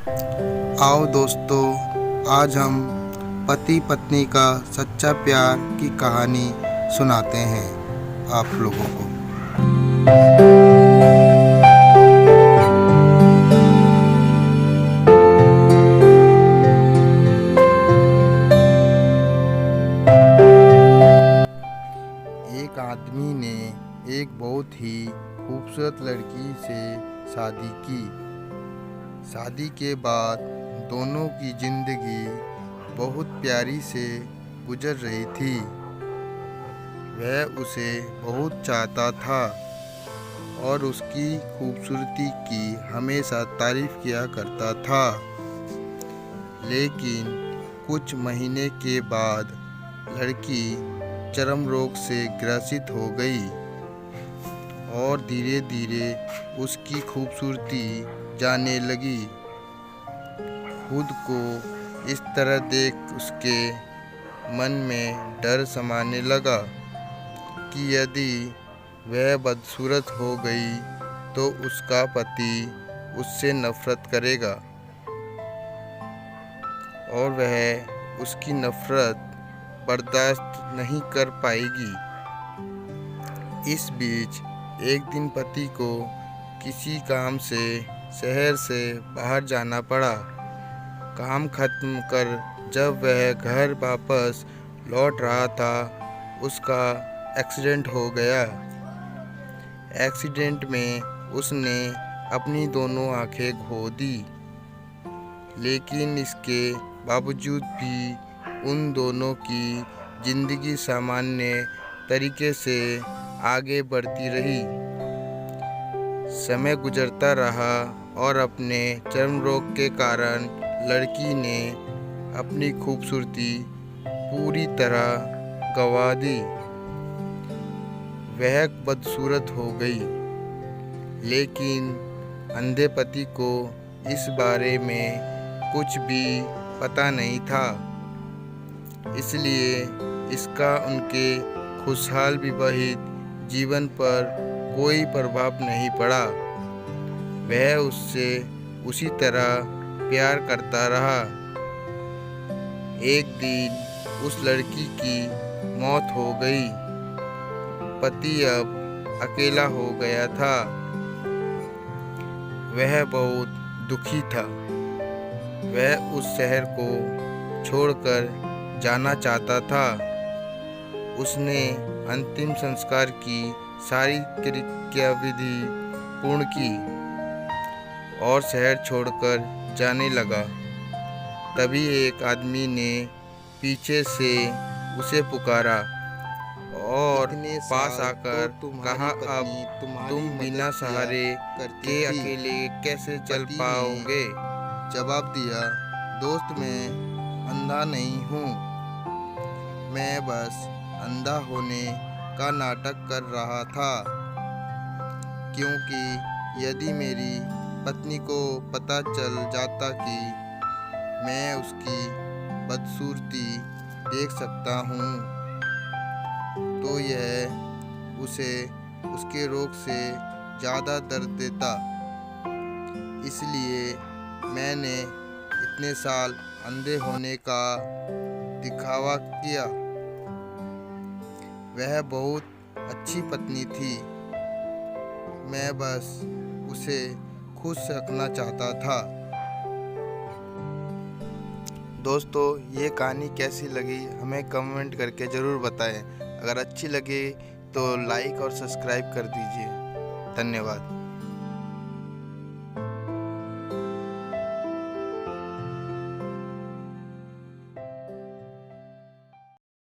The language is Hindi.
आओ दोस्तों, आज हम पति पत्नी का सच्चा प्यार की कहानी सुनाते हैं आप लोगों को। एक आदमी ने एक बहुत ही खूबसूरत लड़की से शादी की। शादी के बाद दोनों की जिंदगी बहुत प्यारी से गुजर रही थी। वह उसे बहुत चाहता था और उसकी खूबसूरती की हमेशा तारीफ किया करता था। लेकिन कुछ महीने के बाद लड़की चर्म रोग से ग्रसित हो गई और धीरे धीरे उसकी खूबसूरती जाने लगी। खुद को इस तरह देख उसके मन में डर समाने लगा कि यदि वह बदसूरत हो गई तो उसका पति उससे नफरत करेगा और वह उसकी नफरत बर्दाश्त नहीं कर पाएगी। इस बीच एक दिन पति को किसी काम से शहर से बाहर जाना पड़ा। काम खत्म कर जब वह घर वापस लौट रहा था, उसका एक्सीडेंट हो गया। एक्सीडेंट में उसने अपनी दोनों आंखें खो दी, लेकिन इसके बावजूद भी उन दोनों की जिंदगी सामान्य तरीके से आगे बढ़ती रही। समय गुजरता रहा और अपने चर्म रोग के कारण लड़की ने अपनी खूबसूरती पूरी तरह गंवा दी। वह बदसूरत हो गई, लेकिन अंधे पति को इस बारे में कुछ भी पता नहीं था, इसलिए इसका उनके खुशहाल विवाहित जीवन पर कोई प्रभाव नहीं पड़ा। वह उससे उसी तरह प्यार करता रहा। एक दिन उस लड़की की मौत हो गई। पति अब अकेला हो गया था। वह बहुत दुखी था। वह उस शहर को छोड़कर जाना चाहता था। उसने अंतिम संस्कार की सारी क्रियाविधि पूर्ण की और शहर छोड़कर जाने लगा। तभी एक आदमी ने पीछे से उसे पुकारा और पास आकर कहा, अब तुम बिना सहारे के अकेले कैसे चल पाओगे? जवाब दिया, दोस्त मैं अंधा नहीं हूँ, मैं बस अंधा होने का नाटक कर रहा था, क्योंकि यदि मेरी पत्नी को पता चल जाता कि मैं उसकी बदसूरती देख सकता हूँ तो यह उसे उसके रोग से ज़्यादा दर्द देता। इसलिए मैंने इतने साल अंधे होने का दिखावा किया। वह बहुत अच्छी पत्नी थी, मैं बस उसे खुश रखना चाहता था। दोस्तों, ये कहानी कैसी लगी हमें कमेंट करके ज़रूर बताएं। अगर अच्छी लगे तो लाइक और सब्सक्राइब कर दीजिए। धन्यवाद।